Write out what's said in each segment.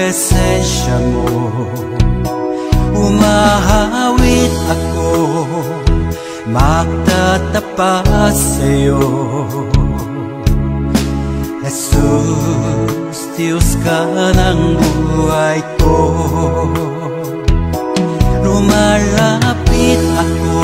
presensya mo. Umahawit ako, magtatapat sa'yo. Jesus, Diyos ka ng buhay ko. Lumalapit ako,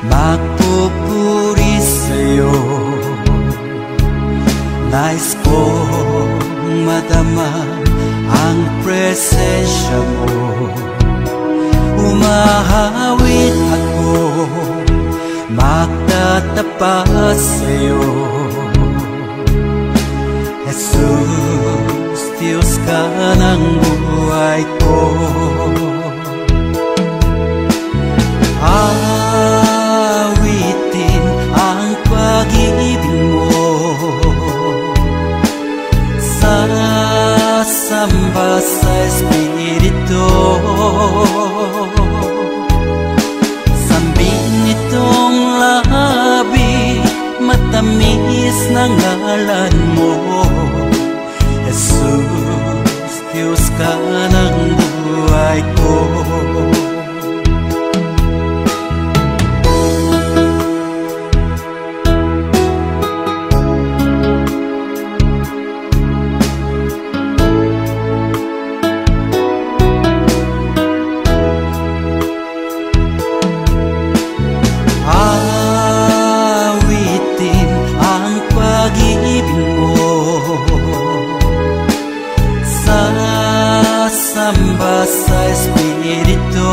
magpupuri sa'yo. Nais kong madama ang presensya mo. Umahawit ako, magtatapat sa'yo. Jesus, Diyos ka ng buhay ko. Awitin ang pag-ibig mo, sasamba sa Espiritu. Sambin itong labi, matamis ng ngalan mo. Jesus, Diyos ka ng buhay ko. Samba sa Espiritu.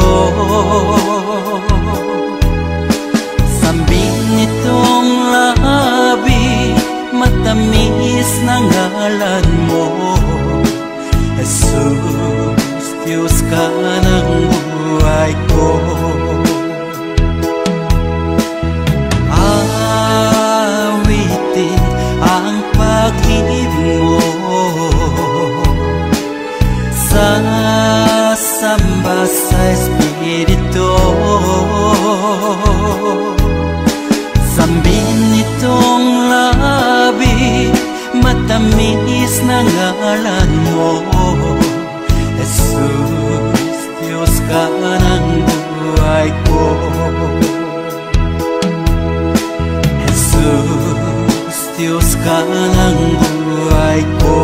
Sambin itong labi, matamis ng ngalan mo. Jesus, Diyos ka ng buhay ko. Awitin ang pag-ibig mo, sasamba sa Espiritu. Sambin itong labi, matamis na ngalan mo. Jesus, Diyos ka ng buhay ko. Jesus, Diyos ka ng buhay ko.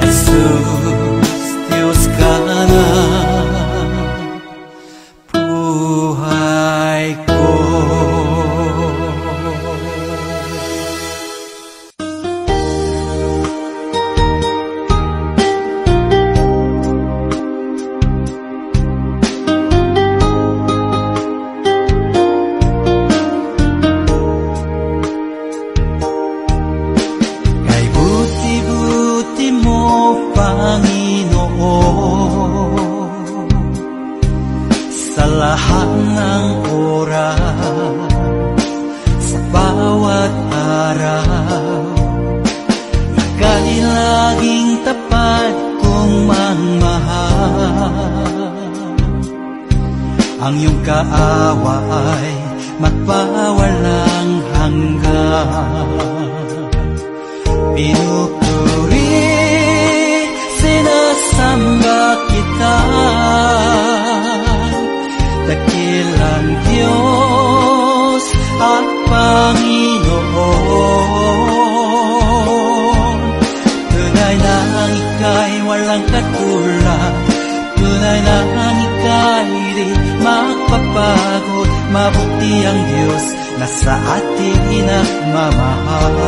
Jesus, Diyos ka ng buhay ko. Lahat ng oras, sa bawat araw, ika'y laging tapat kong magmahal. Ang iyong kaawa ay magpawalang hanggan. Pinupuri, sinasamba kita, dakilang Diyos at Panginoon. Tunay na ang ika'y walang katulad, tunay na ang ika'y di magpapagod. Mabuti ang Diyos na sa atin nagmamahal.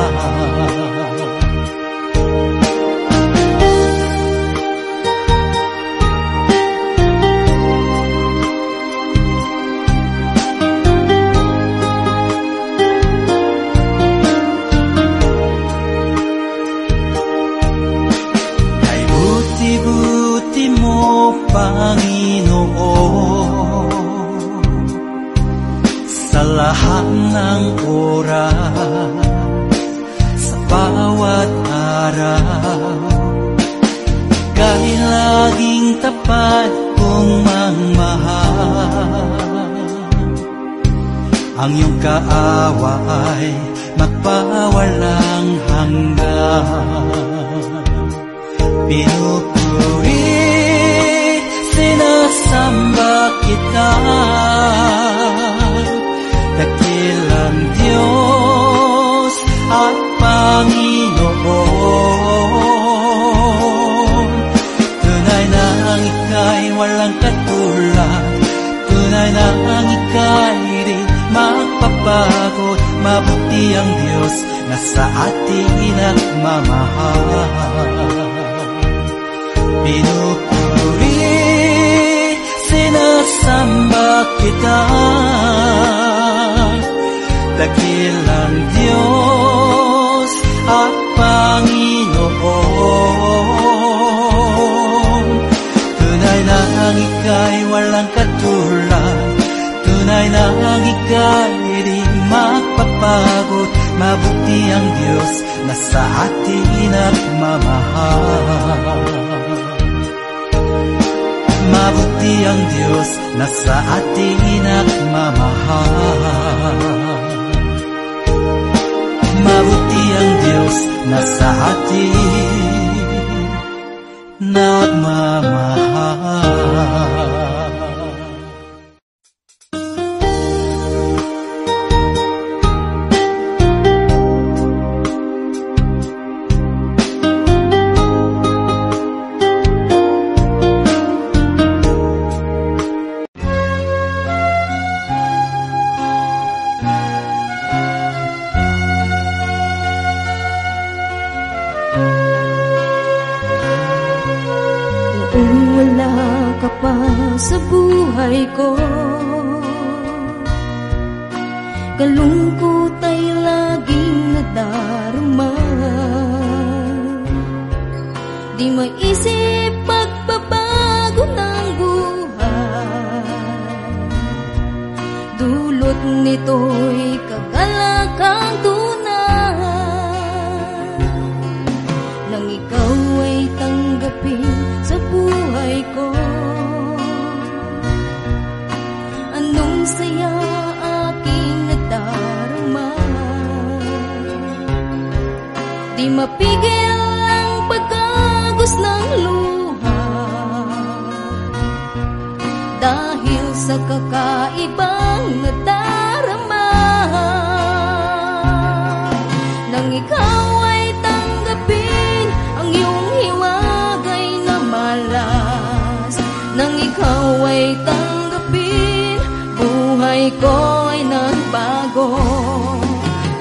Panginoon, sa lahat ng oras, sa bawat araw, ika'y laging tapat kong magmahal. Ang iyong kaawa ay magpawalang hanggan. Pinupuri, sinasamba kita, dakilang Diyos at Panginoon. Tunay na ang ika'y walang katulad, tunay na ang ika'y di magpapago. Mabuti ang Diyos na sa ating nagmamahal. Pinupuri, sinasamba kita, dakilang Diyos at Panginoon. Tunay na ang ika'y walang katulad, tunay na ang ika'y di magpapagod. Mabuti ang Diyos na sa ating nagmamahal. Mabuti ang Diyos na sa ating nagmamahal. Mabuti ang Diyos na sa ating nagmamahal. Sa buhay ko, kalungkot ay laging nadarama. Di maisip pagbabago ng buhay, dulot nito'y kagalakang tunay. Nang ikaw ay tanggapin sa buhay ko, saya aking nadarama. Di mapigil ang pagkagos ng luha, dahil sa kakaibang nadarama. Nang ikaw ay tanggapin ang iyong hiwagay na malas, nang ikaw ay tanggapin, buhay ko ay nagbago.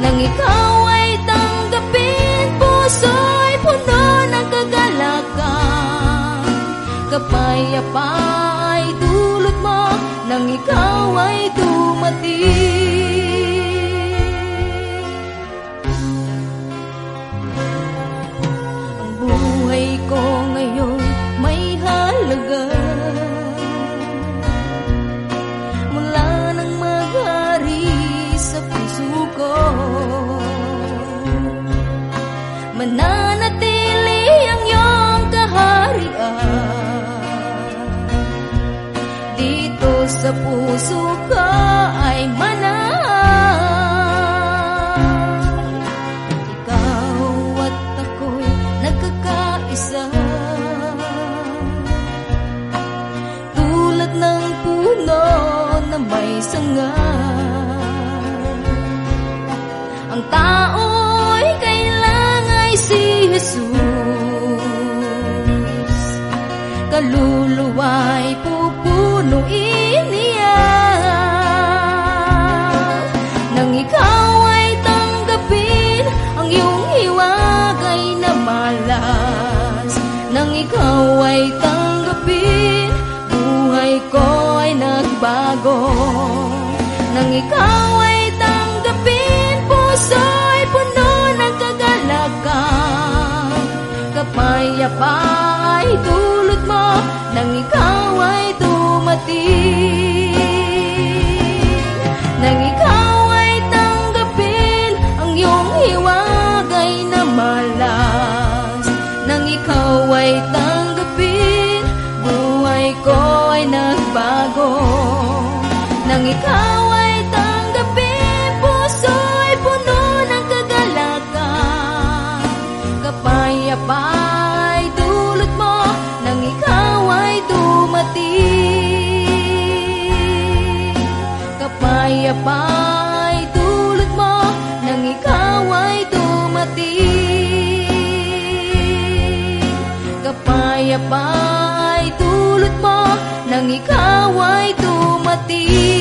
Nang ikaw ay tanggapin, puso'y puno ng kagalakan. Kapayapaan ay dulot mo nang ikaw ay dumating. Ang buhay ko ngayon may halaga, mananatili ang iyong kaharian. Dito sa puso ko ay manahan. Ikaw at ako'y nagkakaisa, tulad ng puno na may sanga. Ang tao'y kailangan si Jesus, kaluluwa'y pupunuin niya. Nang ikaw ay tanggapin ang iyong hiwagay na malas, nang ikaw ay tanggapin, buhay ko ay nagbago. Nang ikaw ay tanggapin, puso'y puno ng kagalakan. Kapayapaan ay dulot mo nang ikaw ay dumating. Nang ikaw ay tanggapin ang iyong hiwagay na malas, nang ikaw ay tanggapin, buhay ko ay nagbago. Nang ikaw ay tanggapin, puso'y puno ng Kapayapa ay dulot mo nang ikaw ay dumating. Kapayapa ay dulot mo nang ikaw ay dumating.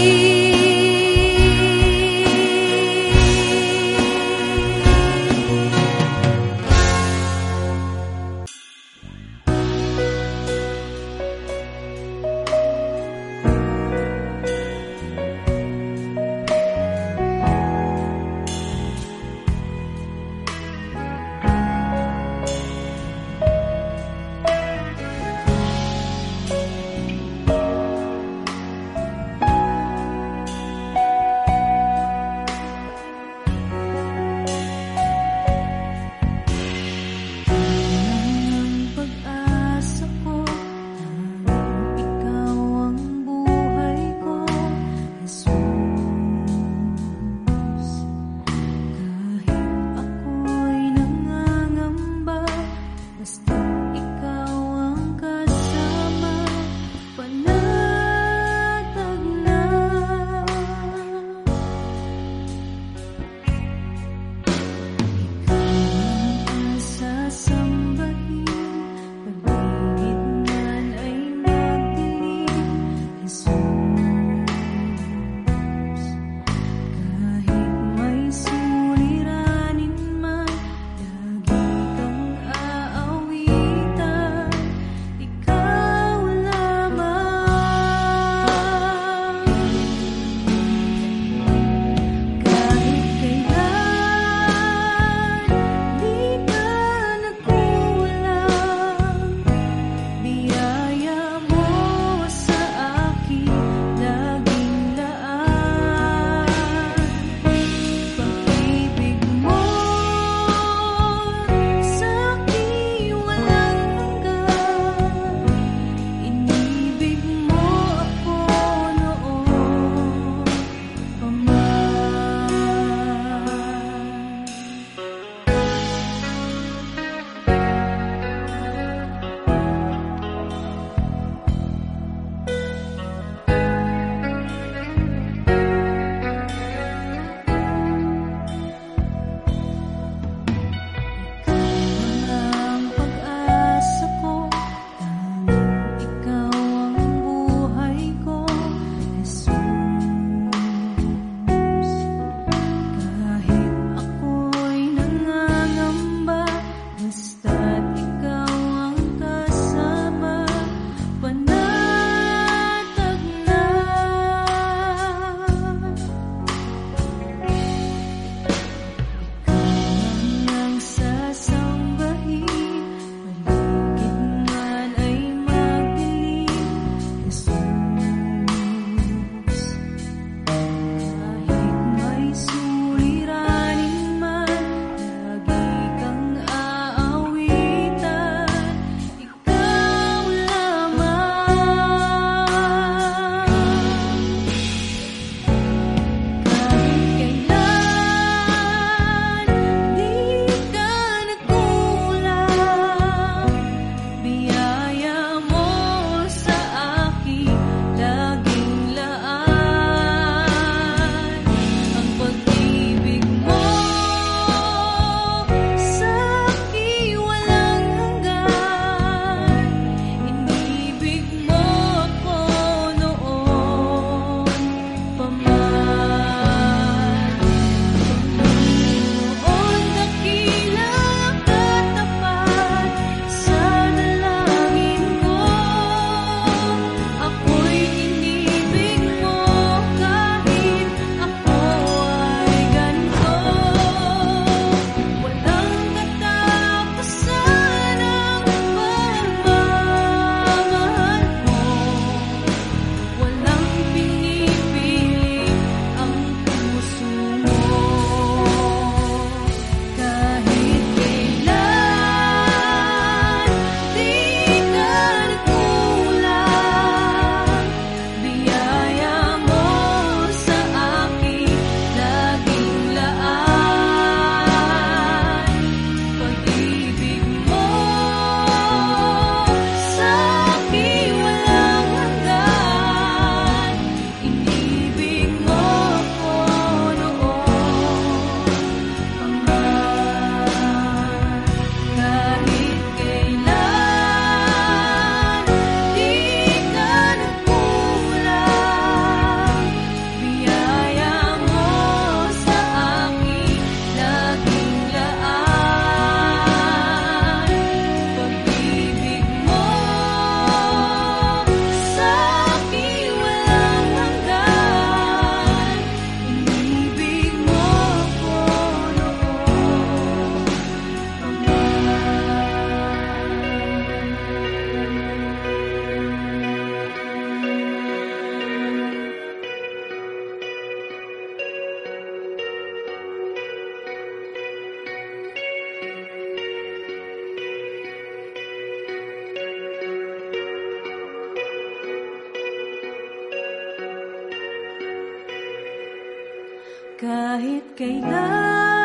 kahit kailan.